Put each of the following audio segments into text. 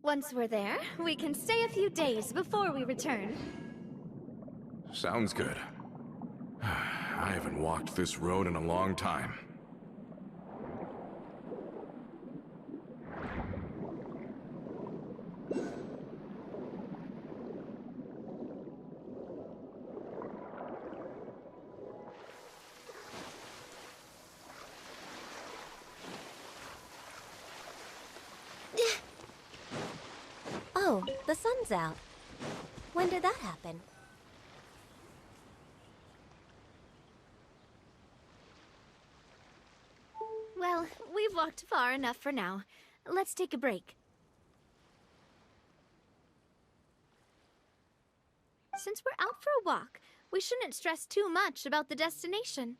Once we're there, we can stay a few days before we return. Sounds good. I haven't walked this road in a long time. Oh, the sun's out. When did that happen? Well, we've walked far enough for now. Let's take a break. Since we're out for a walk, we shouldn't stress too much about the destination.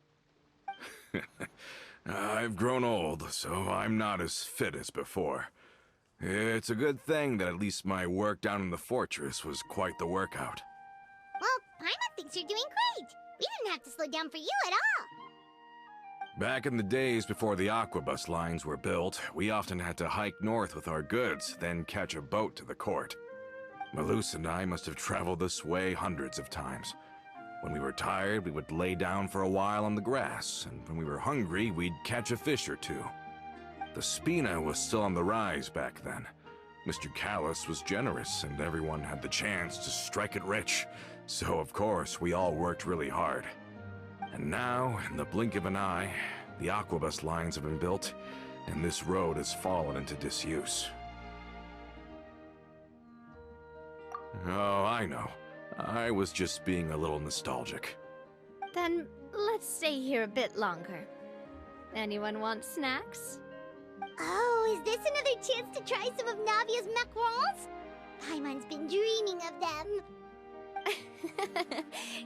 I've grown old, so I'm not as fit as before. It's a good thing that at least my work down in the fortress was quite the workout. Well, Paimon thinks you're doing great. We didn't have to slow down for you at all. Back in the days before the aquabus lines were built, we often had to hike north with our goods, then catch a boat to the court. Malus and I must have traveled this way hundreds of times. When we were tired, we would lay down for a while on the grass, and when we were hungry, we'd catch a fish or two. The Spina was still on the rise back then. Mr. Callus was generous, and everyone had the chance to strike it rich. So, of course, we all worked really hard. And now, in the blink of an eye, the aquabus lines have been built, and this road has fallen into disuse. Oh, I know. I was just being a little nostalgic. Then let's stay here a bit longer. Anyone want snacks? Oh, is this another chance to try some of Navia's macarons? Paimon's been dreaming of them.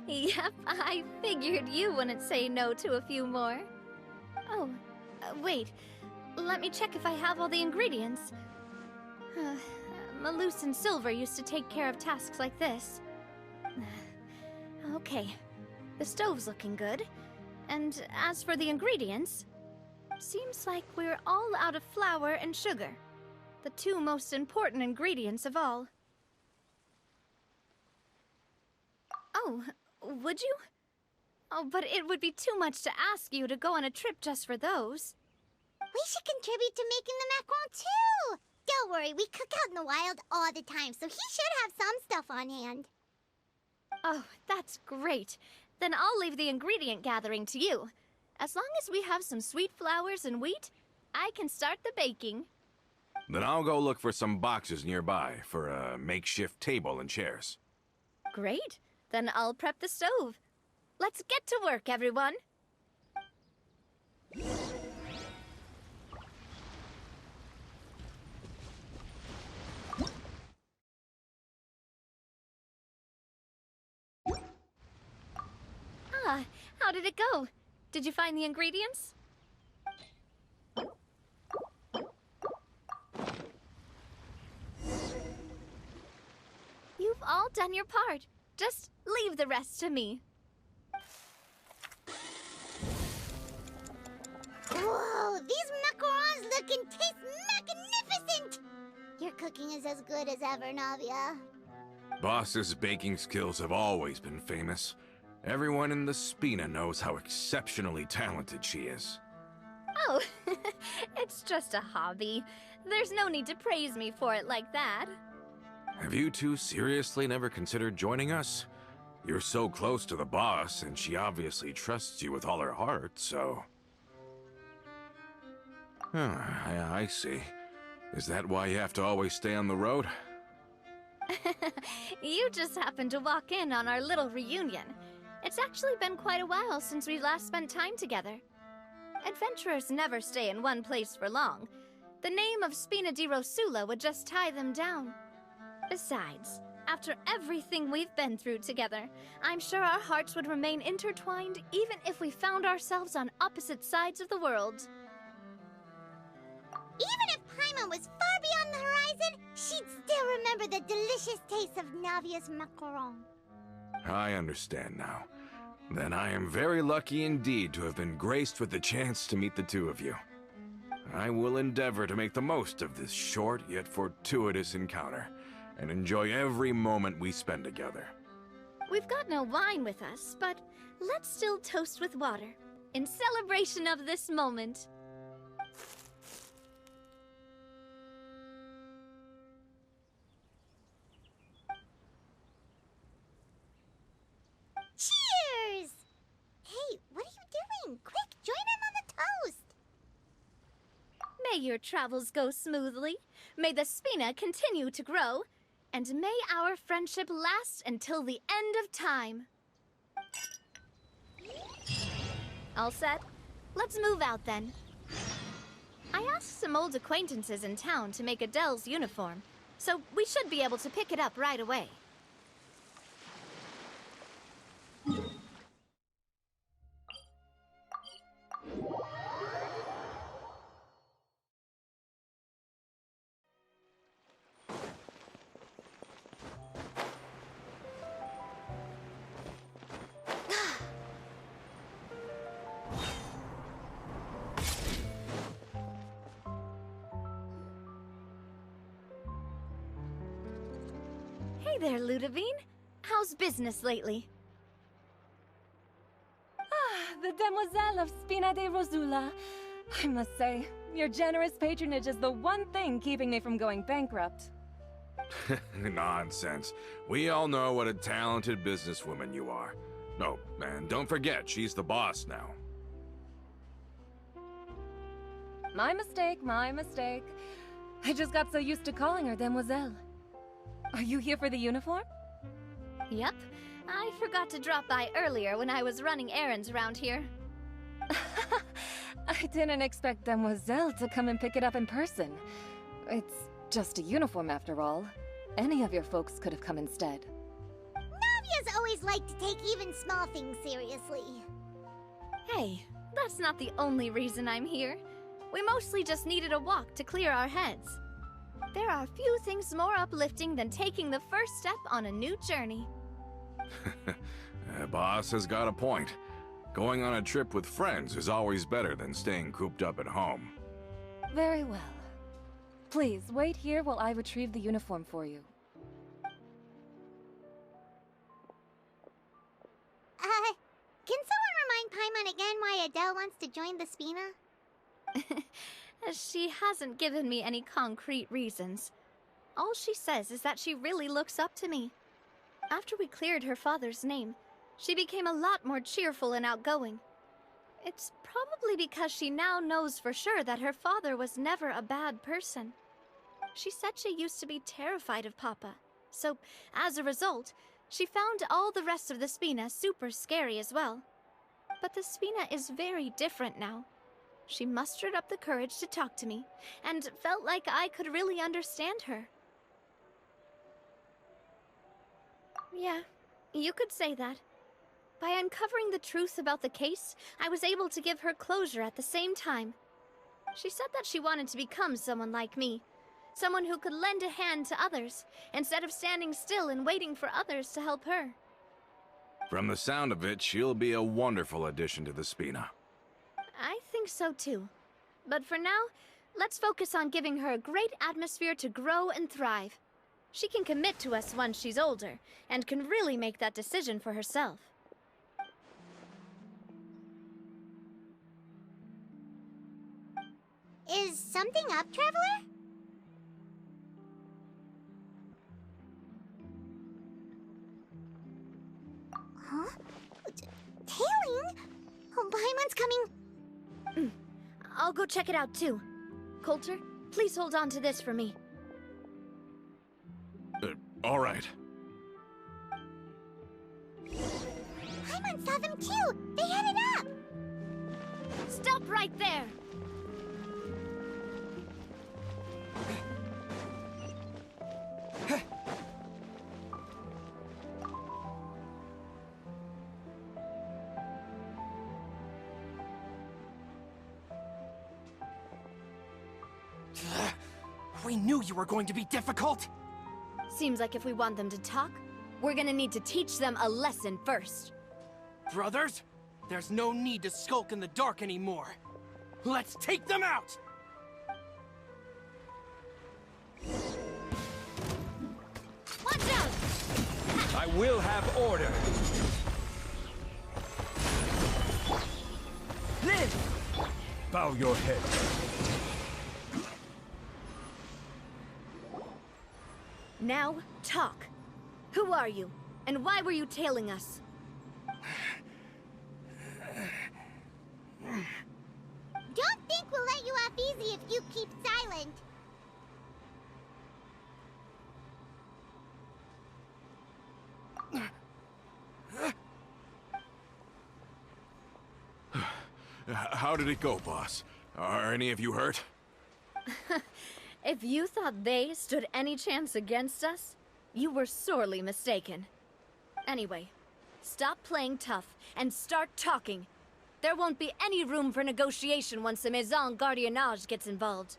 Yep, I figured you wouldn't say no to a few more. Oh, wait. Let me check if I have all the ingredients. Malus and Silver used to take care of tasks like this. Okay, the stove's looking good. And as for the ingredients, seems like we're all out of flour and sugar, the two most important ingredients of all. Oh, would you? Oh, but it would be too much to ask you to go on a trip just for those. We should contribute to making the macaron too! Don't worry, we cook out in the wild all the time, so he should have some stuff on hand. Oh, that's great. Then I'll leave the ingredient gathering to you. As long as we have some sweet flowers and wheat, I can start the baking. Then I'll go look for some boxes nearby for a makeshift table and chairs. Great. Then I'll prep the stove. Let's get to work, everyone. Ah, how did it go? Did you find the ingredients? You've all done your part. Just leave the rest to me. Whoa, these macarons look and taste magnificent! Your cooking is as good as ever, Navia. Boss's baking skills have always been famous. Everyone in the Spina knows how exceptionally talented she is. Oh, it's just a hobby. There's no need to praise me for it like that. Have you two seriously never considered joining us? You're so close to the boss, and she obviously trusts you with all her heart, so... I see. Is that why you have to always stay on the road? You just happened to walk in on our little reunion. It's actually been quite a while since we last spent time together. Adventurers never stay in one place for long. The name of Spina di Rosula would just tie them down. Besides, after everything we've been through together, I'm sure our hearts would remain intertwined even if we found ourselves on opposite sides of the world. Even if Paimon was far beyond the horizon, she'd still remember the delicious taste of Navia's macaron. I understand now. Then I am very lucky indeed to have been graced with the chance to meet the two of you. I will endeavor to make the most of this short yet fortuitous encounter, and enjoy every moment we spend together. We've got no wine with us, but let's still toast with water, in celebration of this moment. Cheers! Hey, what are you doing? Quick, join in on the toast! May your travels go smoothly, may the Spina continue to grow, and may our friendship last until the end of time. All set? Let's move out then. I asked some old acquaintances in town to make Adele's uniform, so we should be able to pick it up right away. Hey there, Ludovine. How's business lately? The Demoiselle of Spina de Rosula. I must say, your generous patronage is the one thing keeping me from going bankrupt. Nonsense. We all know what a talented businesswoman you are. No, and don't forget, she's the boss now. My mistake, my mistake. I just got so used to calling her Demoiselle. Are you here for the uniform? Yep. I forgot to drop by earlier when I was running errands around here. I didn't expect Demoiselle to come and pick it up in person. It's just a uniform after all. Any of your folks could have come instead. Navia's always liked to take even small things seriously. Hey, that's not the only reason I'm here. We mostly just needed a walk to clear our heads. There are few things more uplifting than taking the first step on a new journey. Boss has got a point. Going on a trip with friends is always better than staying cooped up at home. Very well. Please, wait here while I retrieve the uniform for you. Can someone remind Paimon again why Adele wants to join the Spina? She hasn't given me any concrete reasons. All she says is that she really looks up to me. After we cleared her father's name, she became a lot more cheerful and outgoing. It's probably because she now knows for sure that her father was never a bad person. She said she used to be terrified of Papa, so as a result, she found all the rest of the Spina super scary as well. But the Spina is very different now. She mustered up the courage to talk to me, and felt like I could really understand her. Yeah, you could say that. By uncovering the truth about the case, I was able to give her closure at the same time. She said that she wanted to become someone like me, someone who could lend a hand to others, instead of standing still and waiting for others to help her. From the sound of it, she'll be a wonderful addition to the Spina. I think so too. But for now, let's focus on giving her a great atmosphere to grow and thrive. She can commit to us once she's older, and can really make that decision for herself. Is something up, Traveler? Huh? Tailing? Oh, Paimon's coming. I'll go check it out too. Coulter, please hold on to this for me. All right. Paimon saw them too! They headed up! Stop right there! We knew you were going to be difficult! Seems like if we want them to talk, we're gonna need to teach them a lesson first. Brothers, there's no need to skulk in the dark anymore. Let's take them out! Watch out! I will have order. Live! Bow your head. Now, talk. Who are you? And why were you tailing us? Don't think we'll let you off easy if you keep silent. How did it go, boss? Are any of you hurt? If you thought they stood any chance against us, you were sorely mistaken. Anyway, stop playing tough and start talking. There won't be any room for negotiation once the Maison Gardiennage gets involved.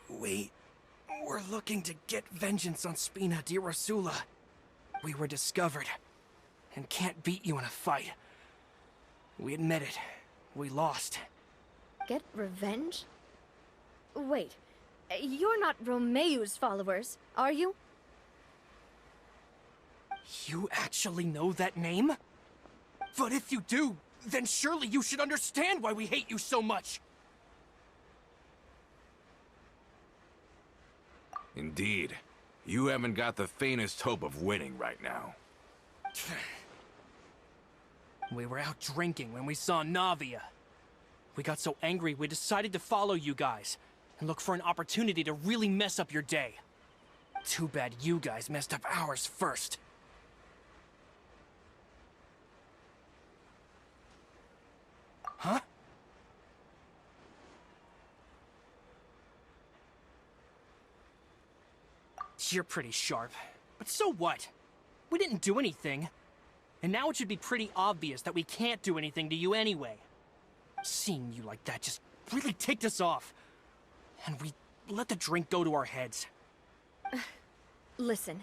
We're looking to get vengeance on Spina di Rosula. We were discovered and can't beat you in a fight. We admit it. We lost. Get revenge? Wait, you're not Romeu's followers, are you? You actually know that name? But if you do, then surely you should understand why we hate you so much! Indeed. You haven't got the faintest hope of winning right now. We were out drinking when we saw Navia. We got so angry we decided to follow you guys and look for an opportunity to really mess up your day. Too bad you guys messed up ours first. Huh? You're pretty sharp, but so what? We didn't do anything. And now it should be pretty obvious that we can't do anything to you anyway. Seeing you like that just really ticked us off. And we let the drink go to our heads. Listen,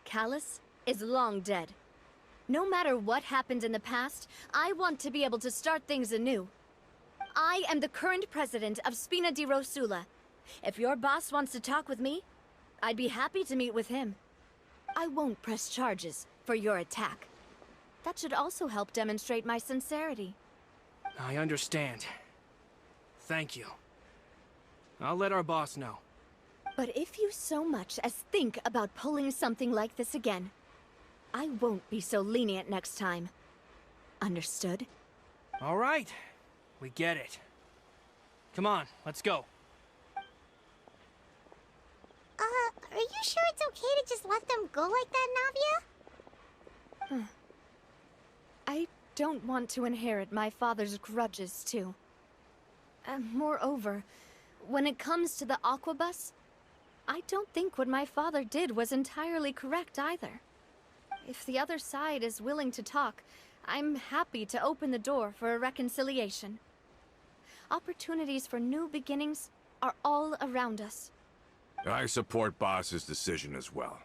Callus is long dead. No matter what happened in the past, I want to be able to start things anew. I am the current president of Spina di Rosula. If your boss wants to talk with me, I'd be happy to meet with him. I won't press charges for your attack. That should also help demonstrate my sincerity. I understand. Thank you. I'll let our boss know. But if you so much as think about pulling something like this again, I won't be so lenient next time. Understood? All right. We get it. Come on, let's go. Are you sure it's okay to just let them go like that, Navia? I don't want to inherit my father's grudges, too. Moreover, when it comes to the Aquabus, I don't think what my father did was entirely correct either. If the other side is willing to talk, I'm happy to open the door for a reconciliation. Opportunities for new beginnings are all around us. I support Boss's decision as well.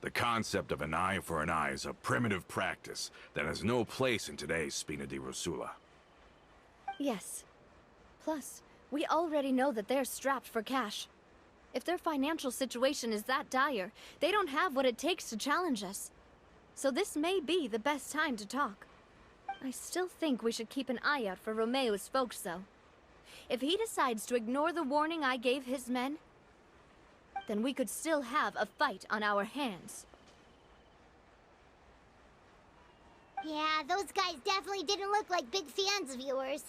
The concept of an eye for an eye is a primitive practice that has no place in today's Spina di Rosula. Yes. Plus, we already know that they're strapped for cash. If their financial situation is that dire, they don't have what it takes to challenge us. So this may be the best time to talk. I still think we should keep an eye out for Romeu's folks, though. If he decides to ignore the warning I gave his men, then we could still have a fight on our hands. Yeah, those guys definitely didn't look like big fans of yours.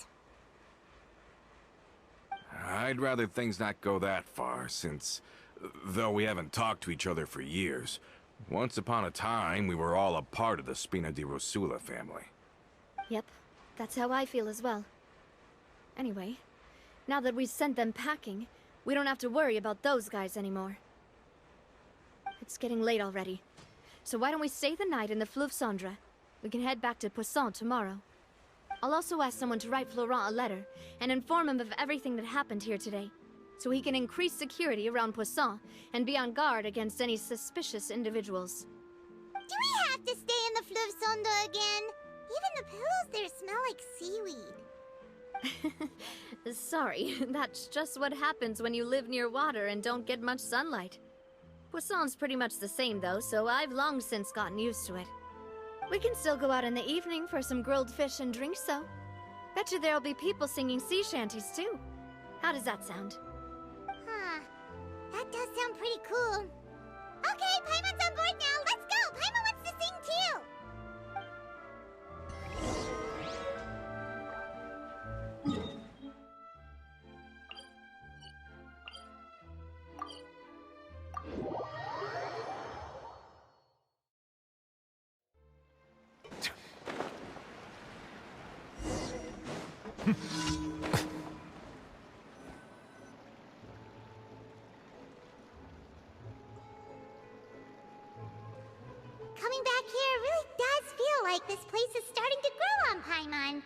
I'd rather things not go that far, since, though we haven't talked to each other for years, once upon a time we were all a part of the Spina di Rosula family. Yep, that's how I feel as well. Anyway, now that we've sent them packing, we don't have to worry about those guys anymore. It's getting late already, so why don't we stay the night in the Fleuve Cendre? We can head back to Poisson tomorrow. I'll also ask someone to write Florent a letter and inform him of everything that happened here today, so he can increase security around Poisson and be on guard against any suspicious individuals. Do we have to stay in the Fleuve Cendre again? Even the pillows there smell like seaweed. Sorry, that's just what happens when you live near water and don't get much sunlight. Poisson's pretty much the same though, so I've long since gotten used to it. We can still go out in the evening for some grilled fish and drinks though. Bet you there'll be people singing sea shanties too. How does that sound? Huh. That does sound pretty cool. Okay, Paimon's on board now. Let's go. Paimon wants to sing too. Coming back here really does feel like this place is starting to grow on Paimon.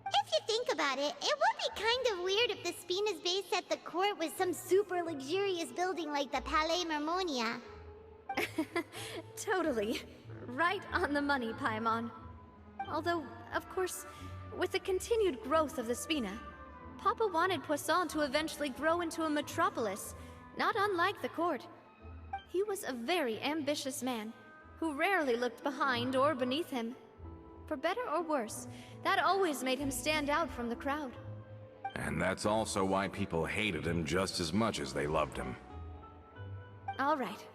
If you think about it, it would be kind of weird if the Spina's base at the court was some super luxurious building like the Palais Mermonia. Totally. Right on the money, Paimon. Although, of course, with the continued growth of the Spina, Papa wanted Poisson to eventually grow into a metropolis, not unlike the court. He was a very ambitious man, who rarely looked behind or beneath him. For better or worse, that always made him stand out from the crowd. And that's also why people hated him just as much as they loved him. All right.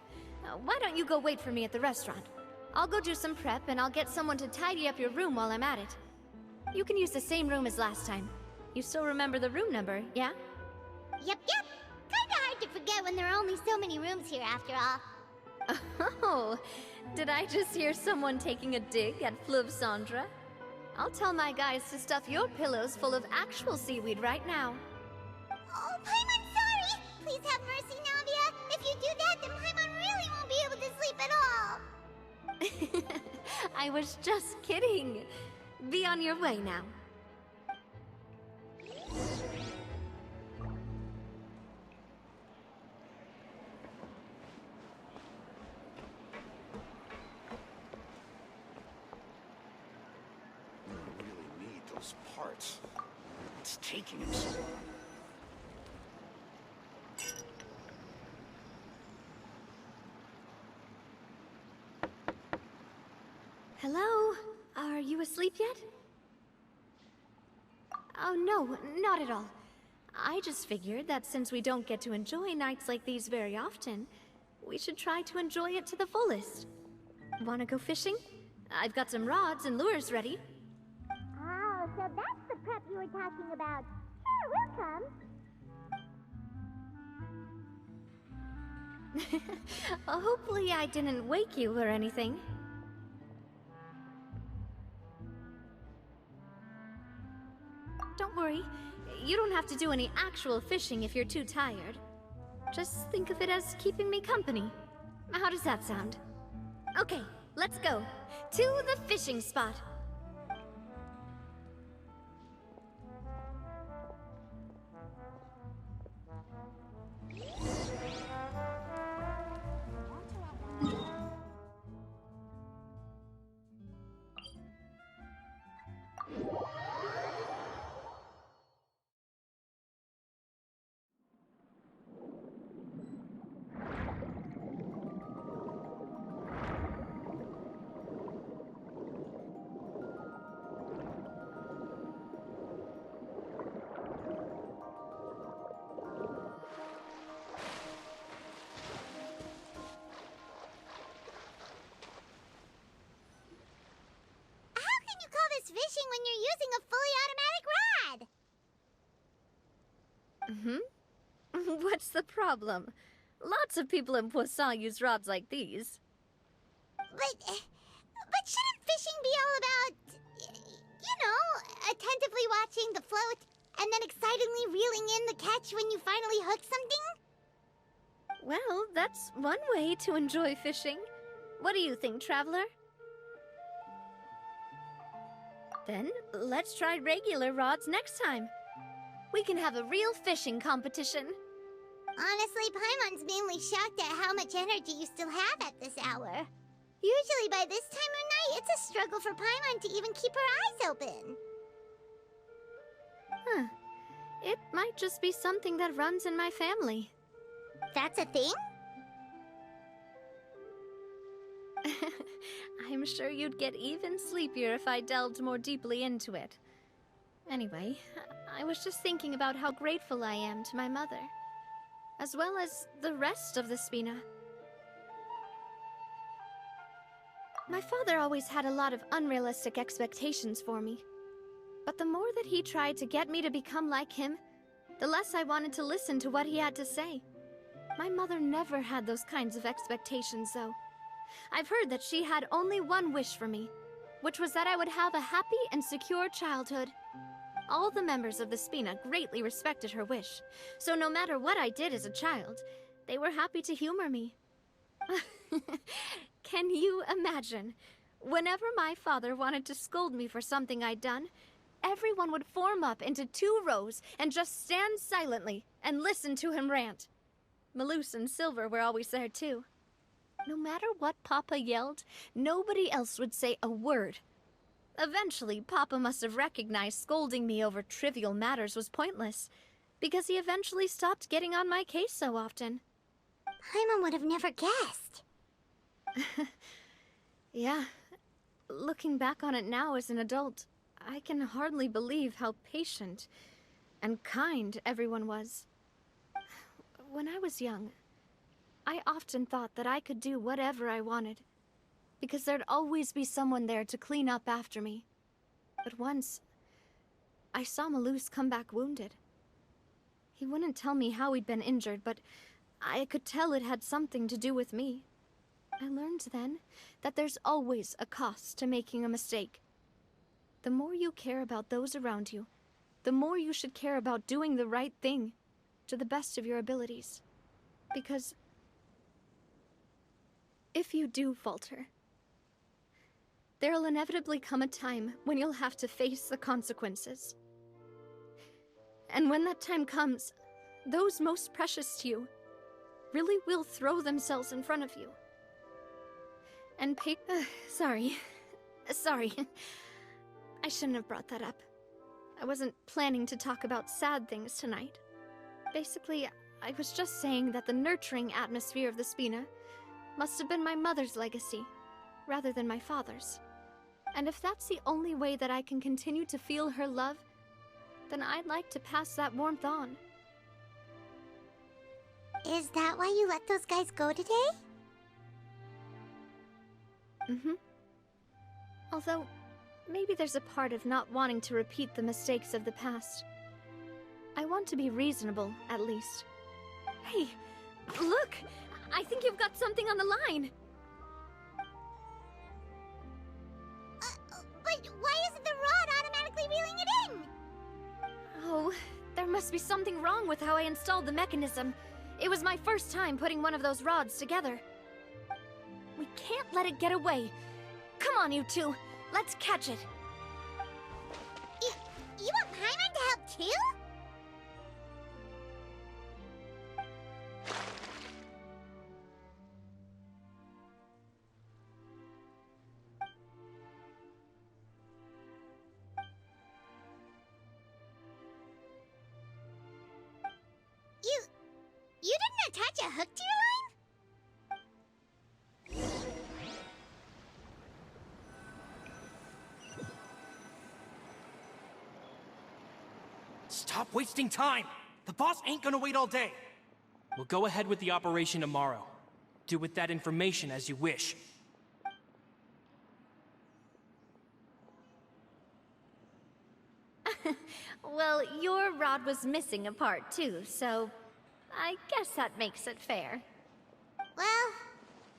Why don't you go wait for me at the restaurant? I'll go do some prep and I'll get someone to tidy up your room while I'm at it. You can use the same room as last time. You still remember the room number, yeah? Yep. Kinda hard to forget when there are only so many rooms here after all. Oh, did I just hear someone taking a dig at Fleuve Cendre? I'll tell my guys to stuff your pillows full of actual seaweed right now. Oh, Paimon, sorry! Please have mercy, Navia. If you do that, then Paimon really won't be able to sleep at all. I was just kidding. Be on your way now. Parts. It's taking him so long. Hello? Are you asleep yet? Oh no, not at all. I just figured that since we don't get to enjoy nights like these very often, we should try to enjoy it to the fullest. Wanna go fishing? I've got some rods and lures ready. Oh, so that's the prep you were talking about. Sure, we'll come. Hopefully I didn't wake you or anything. Don't worry, you don't have to do any actual fishing if you're too tired. Just think of it as keeping me company. How does that sound? Okay, let's go. To the fishing spot. Fishing when you're using a fully automatic rod. What's the problem? Lots of people in Poisson use rods like these. But shouldn't fishing be all about, attentively watching the float and then excitedly reeling in the catch when you finally hook something? Well, that's one way to enjoy fishing. What do you think, Traveler? Then, let's try regular rods next time. We can have a real fishing competition. Honestly, Paimon's mainly shocked at how much energy you still have at this hour. Usually by this time of night, it's a struggle for Paimon to even keep her eyes open. Huh. It might just be something that runs in my family. That's a thing? I'm sure you'd get even sleepier if I delved more deeply into it. Anyway, I was just thinking about how grateful I am to my mother, as well as the rest of the Spina. My father always had a lot of unrealistic expectations for me. But the more that he tried to get me to become like him, the less I wanted to listen to what he had to say. My mother never had those kinds of expectations, though. I've heard that she had only one wish for me, which was that I would have a happy and secure childhood. All the members of the Spina greatly respected her wish, so no matter what I did as a child, they were happy to humor me. Can you imagine? Whenever my father wanted to scold me for something I'd done, everyone would form up into 2 rows and just stand silently and listen to him rant. Malus and Silver were always there too. No matter what Papa yelled, nobody else would say a word. Eventually, Papa must have recognized scolding me over trivial matters was pointless, because he eventually stopped getting on my case so often. Paimon would have never guessed. Yeah. Looking back on it now as an adult, I can hardly believe how patient and kind everyone was. When I was young, I often thought that I could do whatever I wanted, because there'd always be someone there to clean up after me. But once, I saw Malus come back wounded. He wouldn't tell me how he'd been injured, but I could tell it had something to do with me. I learned then that there's always a cost to making a mistake. The more you care about those around you, the more you should care about doing the right thing to the best of your abilities. Because if you do falter, there'll inevitably come a time when you'll have to face the consequences. And when that time comes, those most precious to you really will throw themselves in front of you. And sorry. I shouldn't have brought that up. I wasn't planning to talk about sad things tonight. Basically, I was just saying that the nurturing atmosphere of the Spina must have been my mother's legacy, rather than my father's. And if that's the only way that I can continue to feel her love, then I'd like to pass that warmth on. Is that why you let those guys go today? Mm-hmm. Although, maybe there's a part of not wanting to repeat the mistakes of the past. I want to be reasonable, at least. Hey, look! I think you've got something on the line! But why isn't the rod automatically reeling it in? Oh, there must be something wrong with how I installed the mechanism. It was my first time putting one of those rods together. We can't let it get away. Come on, you two. Let's catch it. You want Paimon to help too? You didn't attach a hook to your line? Stop wasting time! The boss ain't gonna wait all day. We'll go ahead with the operation tomorrow. Do with that information as you wish. Well, your rod was missing a part too, so I guess that makes it fair. Well,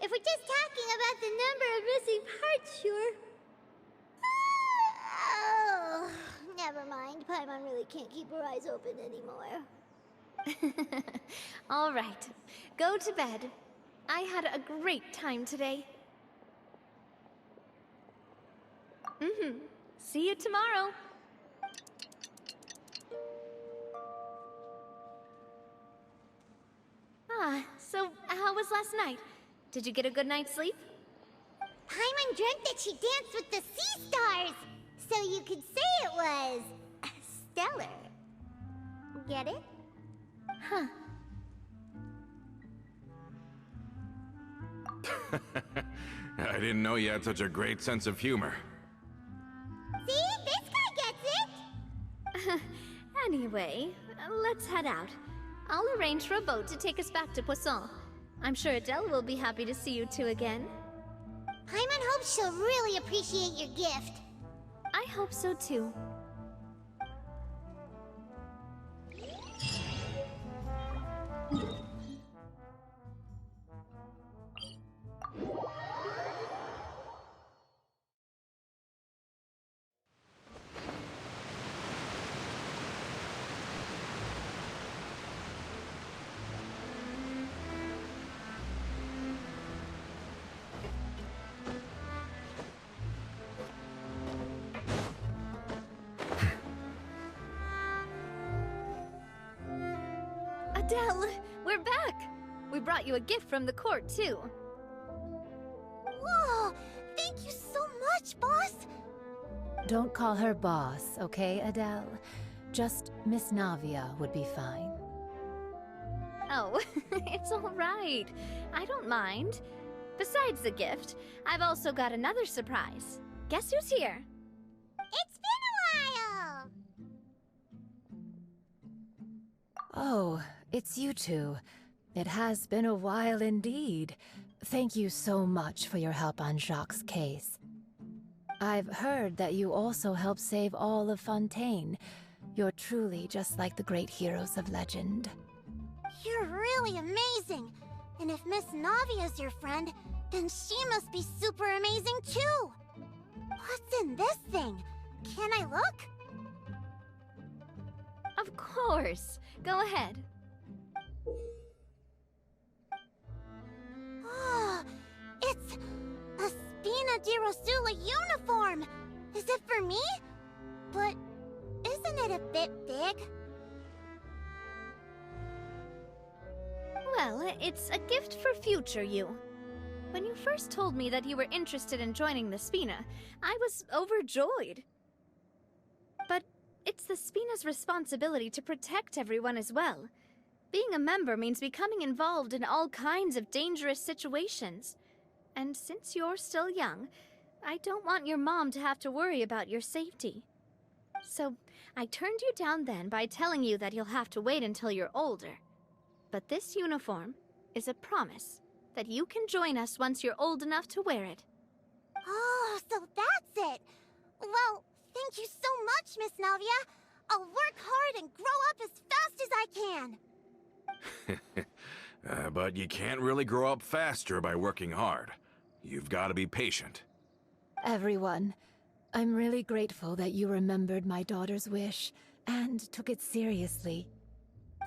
if we're just talking about the number of missing parts, sure. Oh, never mind. Paimon really can't keep her eyes open anymore. All right, go to bed. I had a great time today. See you tomorrow. So how was last night? Did you get a good night's sleep? Paimon dreamt that she danced with the sea stars, so you could say it was stellar. Get it? Huh. I didn't know you had such a great sense of humor. See? This guy gets it! Anyway, let's head out. I'll arrange for a boat to take us back to Poisson. I'm sure Adele will be happy to see you two again. Paimon hopes she'll really appreciate your gift. I hope so too. Adele, we're back! We brought you a gift from the court, too. Whoa! Thank you so much, boss! Don't call her boss, okay, Adele? Just Miss Navia would be fine. Oh, it's all right. I don't mind. Besides the gift, I've also got another surprise. Guess who's here? It's been a while! Oh, it's you two. It has been a while indeed. Thank you so much for your help on Jacques' case. I've heard that you also helped save all of Fontaine. You're truly just like the great heroes of legend. You're really amazing! And if Miss Navia's your friend, then she must be super amazing too! What's in this thing? Can I look? Of course. Go ahead. Oh, it's a Spina di Rosula uniform! Is it for me? But isn't it a bit big? Well, it's a gift for future you. When you first told me that you were interested in joining the Spina, I was overjoyed. But it's the Spina's responsibility to protect everyone as well. Being a member means becoming involved in all kinds of dangerous situations. And since you're still young, I don't want your mom to have to worry about your safety. So I turned you down then by telling you that you'll have to wait until you're older. But this uniform is a promise that you can join us once you're old enough to wear it. Oh, so that's it! Well, thank you so much, Miss Navia! I'll work hard and grow up as fast as I can! But you can't really grow up faster by working hard. You've got to be patient. Everyone, I'm really grateful that you remembered my daughter's wish and took it seriously.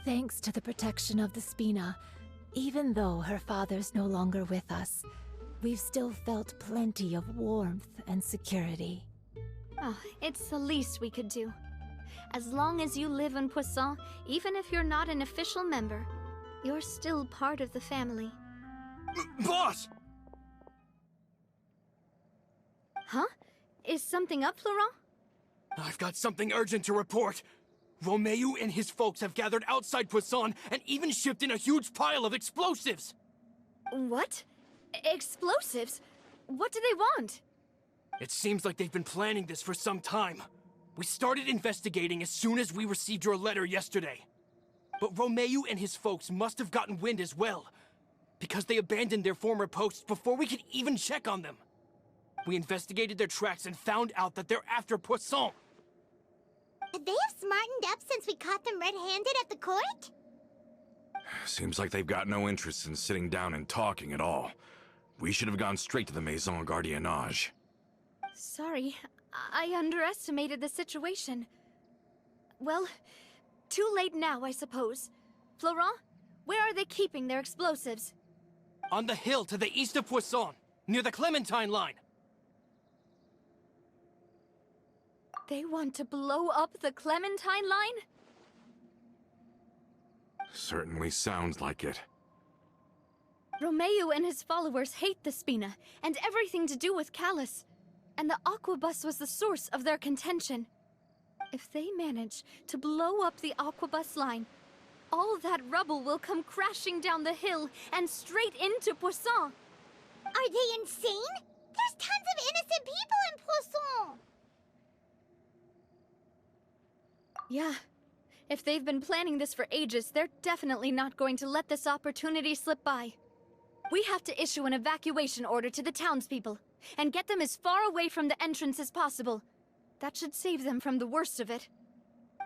Thanks to the protection of the Spina, even though her father's no longer with us, we've still felt plenty of warmth and security. Oh, it's the least we could do. As long as you live in Poisson, even if you're not an official member, you're still part of the family. Boss! Huh? Is something up, Florent? I've got something urgent to report. Romeu and his folks have gathered outside Poisson and even shipped in a huge pile of explosives! What? Explosives? What do they want? It seems like they've been planning this for some time. We started investigating as soon as we received your letter yesterday. But Romeu and his folks must have gotten wind as well, because they abandoned their former posts before we could even check on them. We investigated their tracks and found out that they're after Poisson. They have smartened up since we caught them red-handed at the court? Seems like they've got no interest in sitting down and talking at all. We should have gone straight to the Maison Gardiennage. Sorry, I underestimated the situation. Well, too late now, I suppose. Florent, where are they keeping their explosives? On the hill to the east of Poisson, near the Clementine line. They want to blow up the Clementine line? Certainly sounds like it. Romeu and his followers hate the Spina, and everything to do with Callus. And the Aquabus was the source of their contention. If they manage to blow up the Aquabus line, all that rubble will come crashing down the hill and straight into Poisson. Are they insane? There's tons of innocent people in Poisson! Yeah. If they've been planning this for ages, they're definitely not going to let this opportunity slip by. We have to issue an evacuation order to the townspeople, and get them as far away from the entrance as possible. That should save them from the worst of it.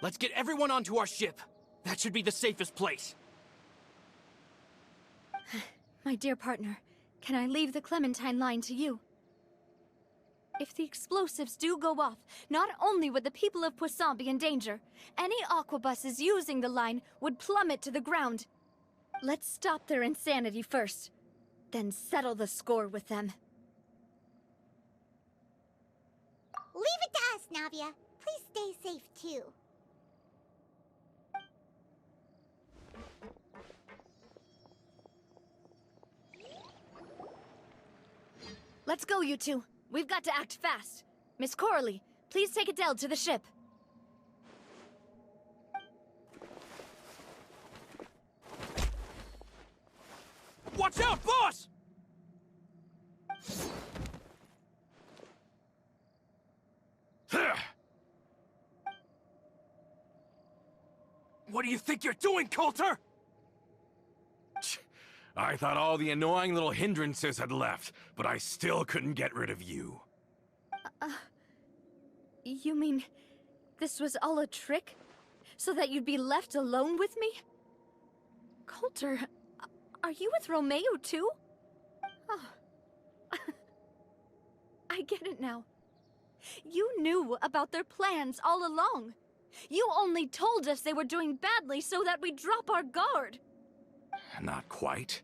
Let's get everyone onto our ship. That should be the safest place. My dear partner, can I leave the Clementine line to you? If the explosives do go off, not only would the people of Poisson be in danger, any aquabuses using the line would plummet to the ground. Let's stop their insanity first, then settle the score with them. Leave it to us, Navia. Please stay safe, too. Let's go, you two. We've got to act fast. Miss Coralie, please take Adele to the ship. Watch out, boss! What do you think you're doing, Coulter? I thought all the annoying little hindrances had left, but I still couldn't get rid of you. You mean this was all a trick? So that you'd be left alone with me? Coulter, are you with Romeo too? Oh. I get it now. You knew about their plans all along. You only told us they were doing badly so that we'd drop our guard. Not quite.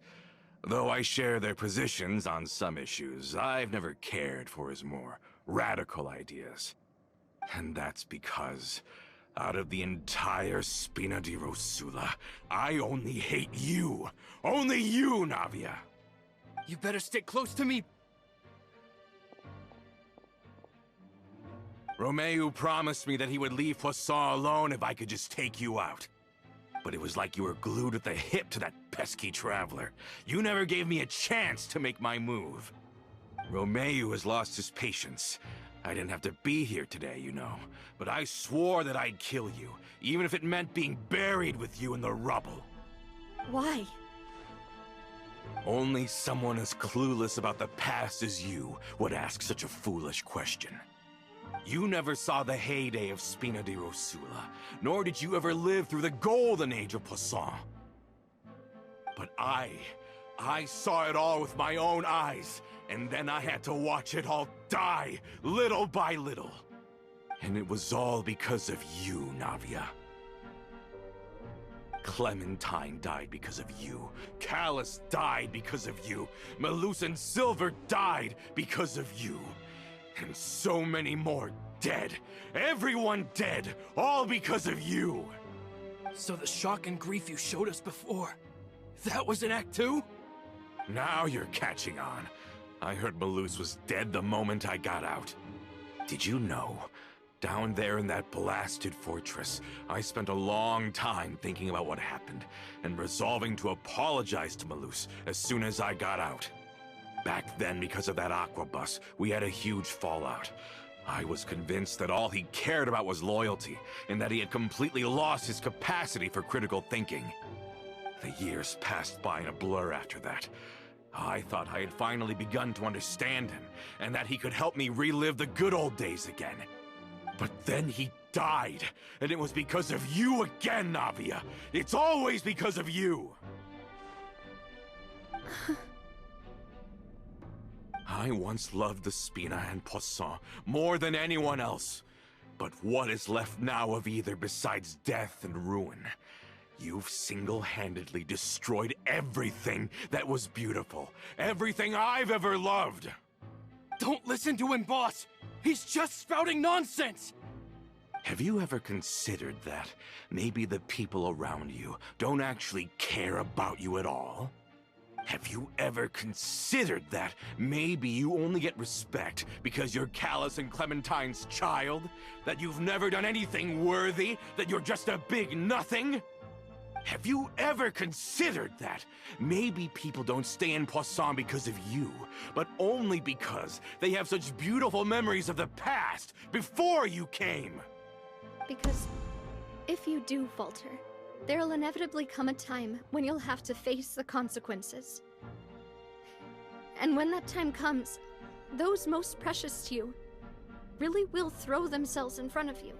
Though I share their positions on some issues, I've never cared for his more radical ideas. And that's because, out of the entire Spina di Rosula, I only hate you. Only you, Navia. You better stick close to me. Romeo promised me that he would leave Poisson alone if I could just take you out. But it was like you were glued at the hip to that pesky traveler. You never gave me a chance to make my move. Romeo has lost his patience. I didn't have to be here today, you know. But I swore that I'd kill you, even if it meant being buried with you in the rubble. Why? Only someone as clueless about the past as you would ask such a foolish question. You never saw the heyday of Spina di Rosula, nor did you ever live through the golden age of Poisson. But I saw it all with my own eyes, and then I had to watch it all die, little by little. And it was all because of you, Navia. Clementine died because of you. Callus died because of you. Malus and Silver died because of you. And so many more dead. Everyone dead, all because of you. So the shock and grief you showed us before, that was an act too? Now you're catching on. I heard Malus was dead the moment I got out. Did you know? Down there in that blasted fortress, I spent a long time thinking about what happened, and resolving to apologize to Malus as soon as I got out. Back then, because of that aquabus, we had a huge fallout. I was convinced that all he cared about was loyalty, and that he had completely lost his capacity for critical thinking. The years passed by in a blur after that. I thought I had finally begun to understand him, and that he could help me relive the good old days again. But then he died, and it was because of you again, Navia. It's always because of you. I once loved the Spina and Poisson more than anyone else. But what is left now of either besides death and ruin? You've single-handedly destroyed everything that was beautiful. Everything I've ever loved. Don't listen to him, boss! He's just spouting nonsense! Have you ever considered that maybe the people around you don't actually care about you at all? Have you ever considered that maybe you only get respect because you're Callus and Clementine's child? That you've never done anything worthy? That you're just a big nothing? Have you ever considered that maybe people don't stay in Poisson because of you, but only because they have such beautiful memories of the past before you came? Because if you do falter, there'll inevitably come a time when you'll have to face the consequences. And when that time comes, those most precious to you really will throw themselves in front of you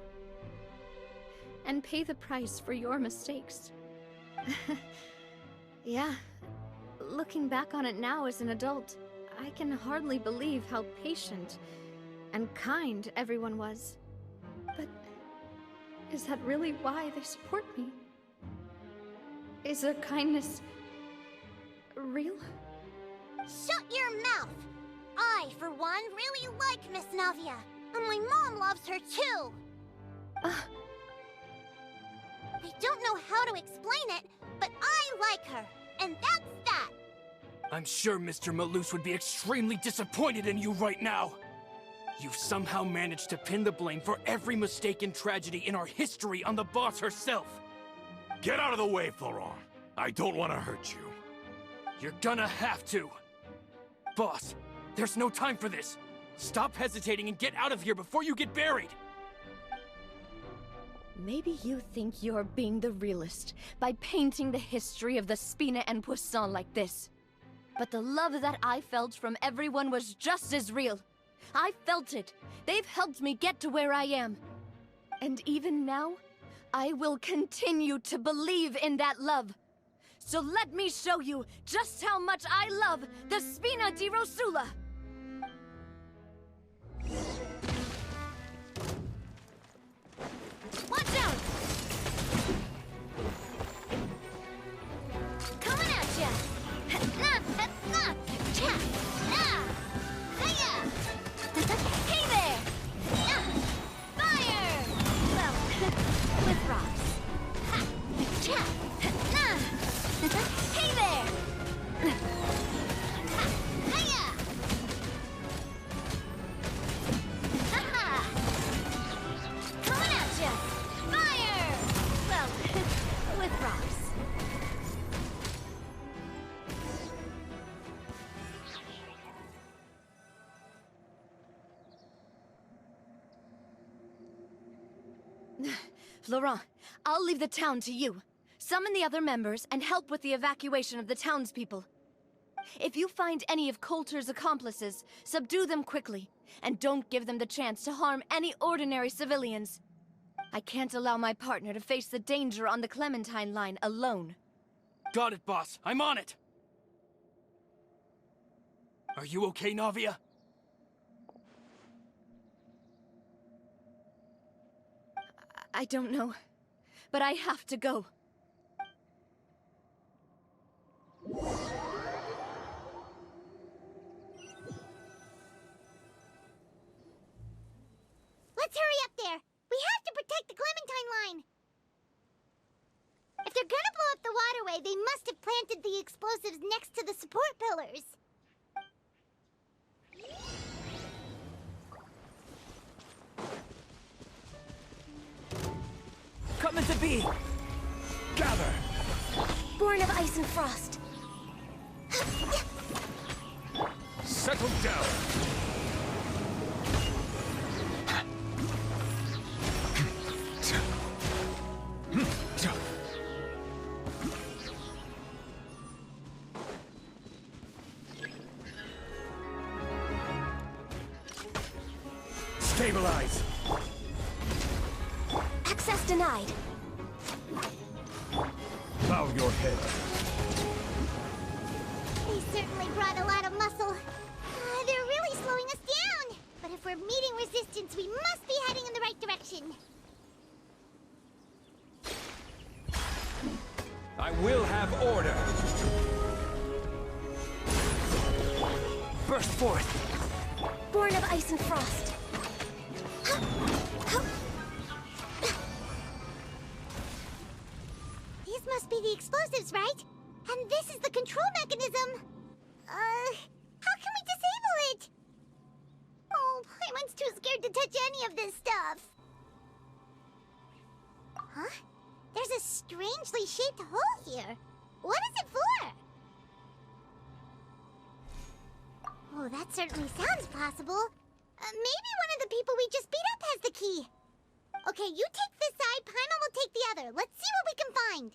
and pay the price for your mistakes. Yeah, looking back on it now as an adult, I can hardly believe how patient and kind everyone was. But is that really why they support me? Is their kindness real? Shut your mouth! I, for one, really like Miss Navia, and my mom loves her too! I don't know how to explain it, but I like her, and that's that! I'm sure Mr. Malus would be extremely disappointed in you right now. You've somehow managed to pin the blame for every mistake and tragedy in our history on the boss herself. Get out of the way, Florent. I don't want to hurt you. You're gonna have to. Boss, there's no time for this. Stop hesitating and get out of here before you get buried. Maybe you think you're being the realist by painting the history of the Spina and Poisson like this. But the love that I felt from everyone was just as real. I felt it. They've helped me get to where I am. And even now, I will continue to believe in that love. So let me show you just how much I love the Spina di Rosula! Watch out! Coming at ya! Hey there! Fire! Well, with rocks. Hey there! Coming at ya! Fire! Well, with rocks. Laurent, I'll leave the town to you. Summon the other members and help with the evacuation of the townspeople. If you find any of Coulter's accomplices, subdue them quickly, and don't give them the chance to harm any ordinary civilians. I can't allow my partner to face the danger on the Clementine line alone. Got it, boss. I'm on it. Are you okay, Navia? I don't know, but I have to go. Let's hurry up there! We have to protect the Clementine line! If they're gonna blow up the waterway, they must have planted the explosives next to the support pillars. Coming to be! Gather! Born of ice and frost. Settle down! Stabilize! Access denied. Bow your head. They certainly brought a lot of muscle. They're really slowing us down. But if we're meeting resistance, we must be heading in the right direction. I will have order. Burst forth. Born of ice and frost. These must be the explosives, right? And this is the control mechanism. How can we disable it? Oh, Paimon's too scared to touch any of this stuff. Huh? There's a strangely shaped hole here. What is it for? Oh, that certainly sounds possible. Maybe one of the people we just beat up has the key. Okay, you take this side, Paimon will take the other. Let's see what we can find.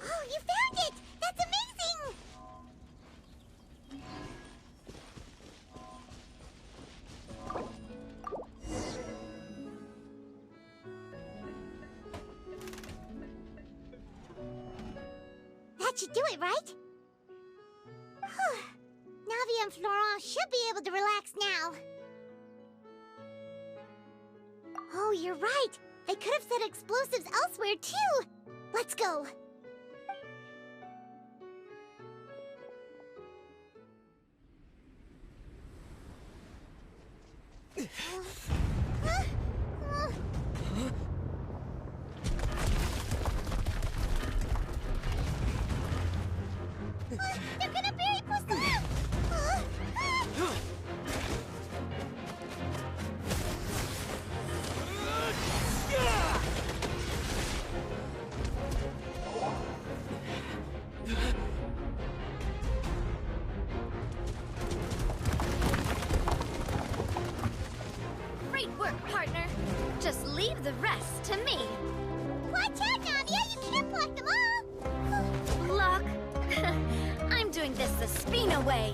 Oh, you found it! That's amazing! That should do it, right? Navia and Florent should be able to relax now. Oh, you're right. They could have set explosives elsewhere, too. Let's go. They're gonna bury Poisson! Great work, partner. Just leave the rest to me. Watch out, Navia! You can't block them all! Block. I'm doing this the Spina way.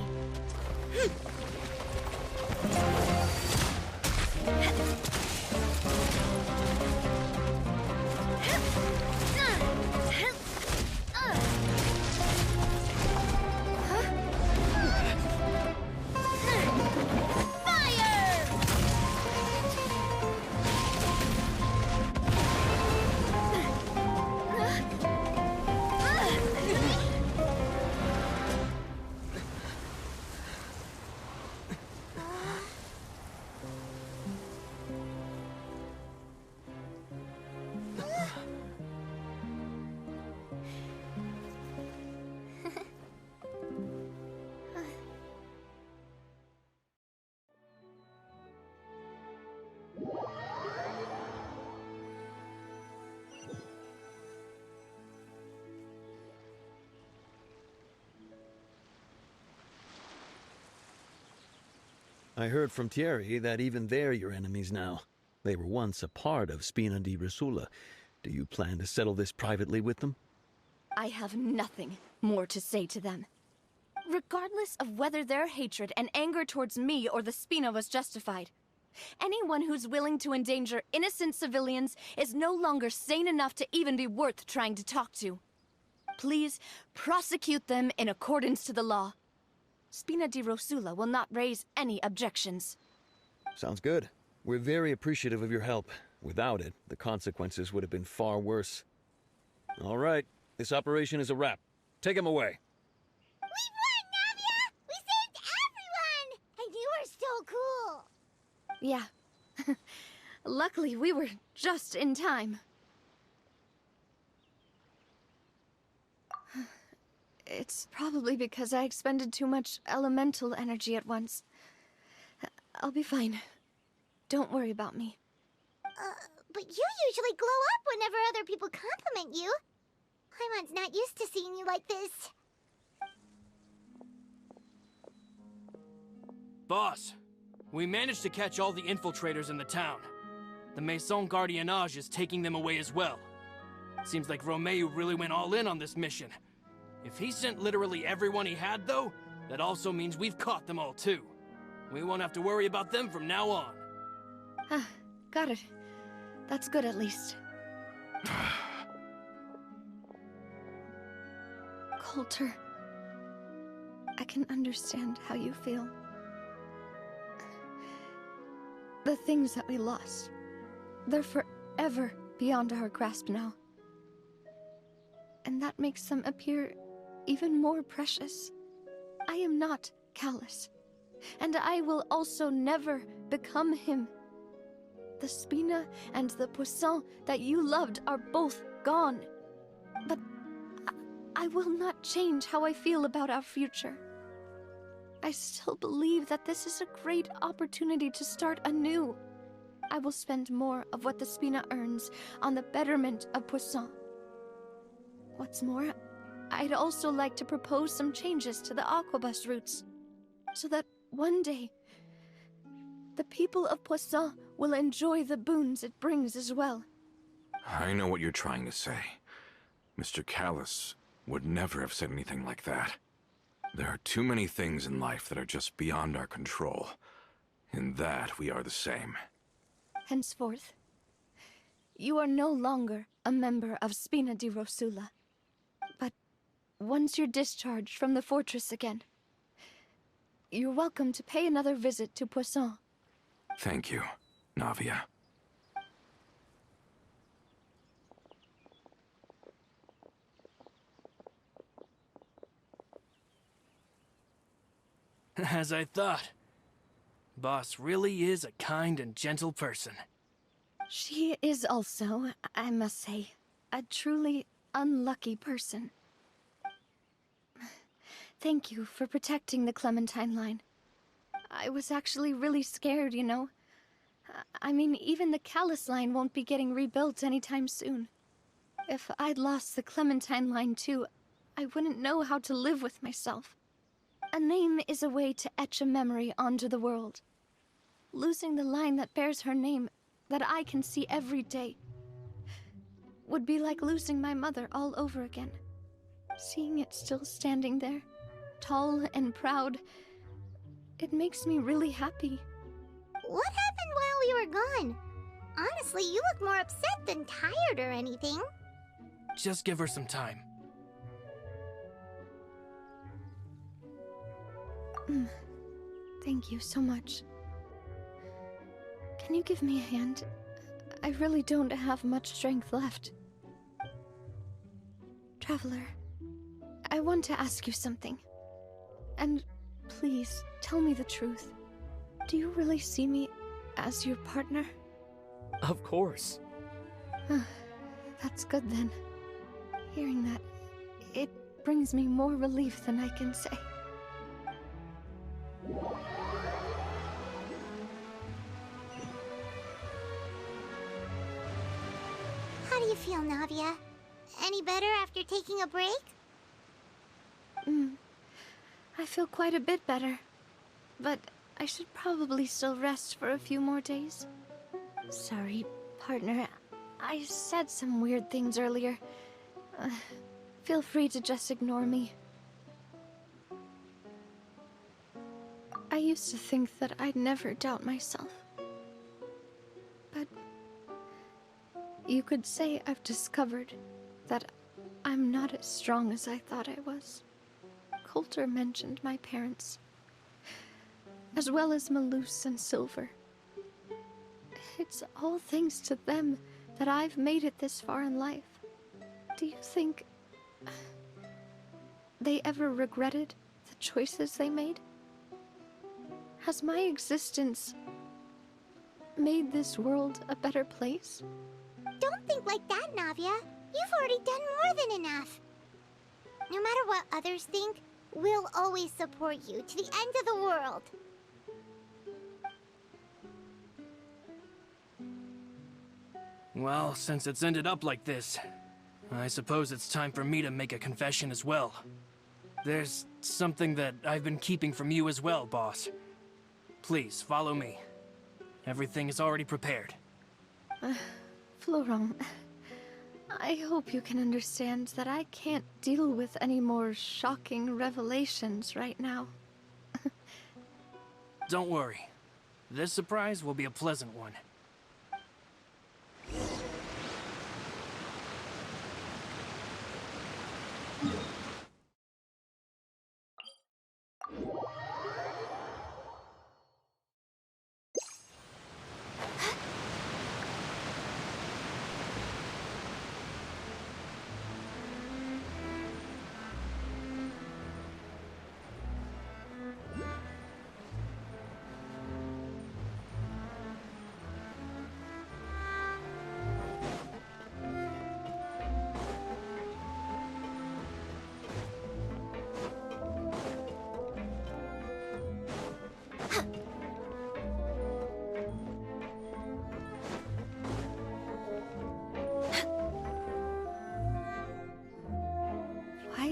I heard from Thierry that even they're your enemies now. They were once a part of Spina di Rosula. Do you plan to settle this privately with them? I have nothing more to say to them. Regardless of whether their hatred and anger towards me or the Spina was justified, anyone who's willing to endanger innocent civilians is no longer sane enough to even be worth trying to talk to. Please prosecute them in accordance to the law. Spina di Rosula will not raise any objections. Sounds good. We're very appreciative of your help. Without it, the consequences would have been far worse. All right, this operation is a wrap. Take him away. We won, Navia! We saved everyone! And you are so cool! Yeah. Luckily, we were just in time. It's probably because I expended too much elemental energy at once. I'll be fine. Don't worry about me. But you usually glow up whenever other people compliment you. Paimon's not used to seeing you like this. Boss, we managed to catch all the infiltrators in the town. The Maison Gardiennage is taking them away as well. Seems like Romeu really went all in on this mission. If he sent literally everyone he had, though, that also means we've caught them all, too. We won't have to worry about them from now on. Got it. That's good, at least. Coulter, I can understand how you feel. The things that we lost, they're forever beyond our grasp now. And that makes them appear even more precious. I am not callous. and I will also never become him. The Spina and the Poisson that you loved are both gone. But I will not change how I feel about our future. I still believe that this is a great opportunity to start anew. I will spend more of what the Spina earns on the betterment of Poisson. What's more, I'd also like to propose some changes to the Aquabus routes, so that one day, the people of Poisson will enjoy the boons it brings as well. I know what you're trying to say. Mr. Callus would never have said anything like that. There are too many things in life that are just beyond our control. In that, we are the same. Henceforth, you are no longer a member of Spina di Rosula. But once you're discharged from the fortress again, you're welcome to pay another visit to Poisson. Thank you, Navia. As I thought. Boss really is a kind and gentle person. She is also, I must say, a truly unlucky person. Thank you for protecting the Clementine line. I was actually really scared, you know. I mean, even the Callus line won't be getting rebuilt anytime soon. If I'd lost the Clementine line too, I wouldn't know how to live with myself. A name is a way to etch a memory onto the world. Losing the line that bears her name, that I can see every day, would be like losing my mother all over again. Seeing it still standing there, tall and proud, it makes me really happy. What happened while we were gone? Honestly, you look more upset than tired or anything. Just give her some time. Thank you so much. Can you give me a hand? I really don't have much strength left. Traveler, I want to ask you something. And please, tell me the truth. Do you really see me as your partner? Of course. That's good then. Hearing that, it brings me more relief than I can say. How do you feel, Navia? Any better after taking a break? I feel quite a bit better. But I should probably still rest for a few more days. Sorry, partner. I said some weird things earlier. Feel free to just ignore me. I used to think that I'd never doubt myself. But you could say I've discovered that I'm not as strong as I thought I was. Coulter mentioned my parents, as well as Malus and Silver. It's all thanks to them that I've made it this far in life. Do you think they ever regretted the choices they made? Has my existence made this world a better place? Don't think like that, Navia. You've already done more than enough. No matter what others think, we'll always support you to the end of the world. Well, since it's ended up like this, I suppose it's time for me to make a confession as well. There's something that I've been keeping from you as well, boss. Please, follow me. Everything is already prepared. Florent, I hope you can understand that I can't deal with any more shocking revelations right now. Don't worry. This surprise will be a pleasant one.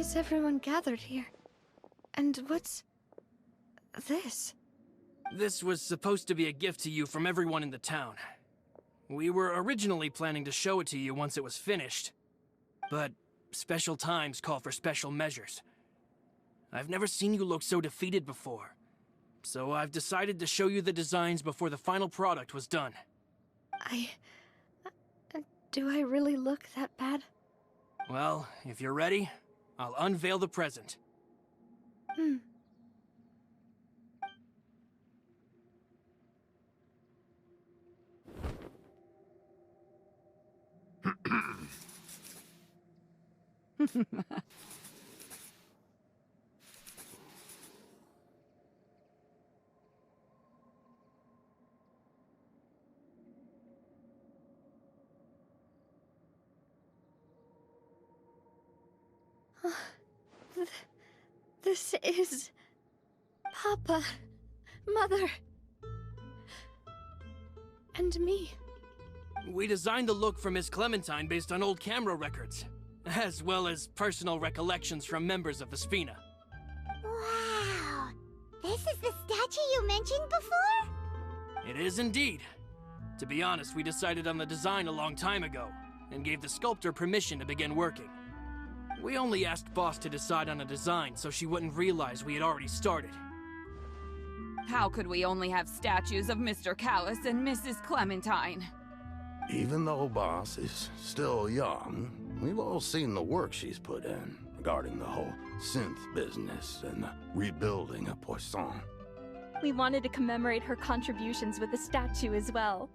is everyone gathered here? And what's this? This was supposed to be a gift to you from everyone in the town. We were originally planning to show it to you once it was finished, but special times call for special measures. I've never seen you look so defeated before, so I've decided to show you the designs before the final product was done. Do I really look that bad? Well, if you're ready, I'll unveil the present. This is... Papa, Mother, and me. We designed the look for Miss Clementine based on old camera records, as well as personal recollections from members of the Spina. Wow! This is the statue you mentioned before? It is indeed. To be honest, we decided on the design a long time ago, and gave the sculptor permission to begin working. We only asked Boss to decide on a design so she wouldn't realize we had already started. How could we only have statues of Mr. Callus and Mrs. Clementine? Even though Boss is still young, we've all seen the work she's put in regarding the whole synth business and the rebuilding of Poisson. We wanted to commemorate her contributions with a statue as well.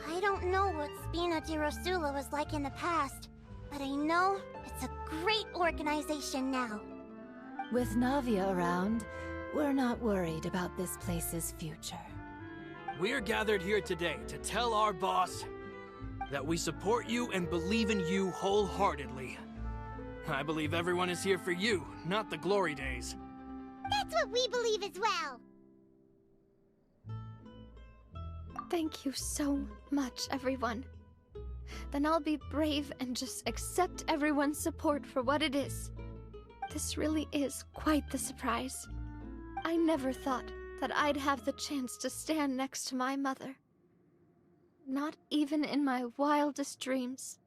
I don't know what Spina di Rosula was like in the past, but I know it's a great organization now. With Navia around, we're not worried about this place's future. We're gathered here today to tell our boss that we support you and believe in you wholeheartedly. I believe everyone is here for you, not the glory days. That's what we believe as well! Thank you so much, everyone. Then I'll be brave and just accept everyone's support for what it is. This really is quite the surprise. I never thought that I'd have the chance to stand next to my mother. Not even in my wildest dreams.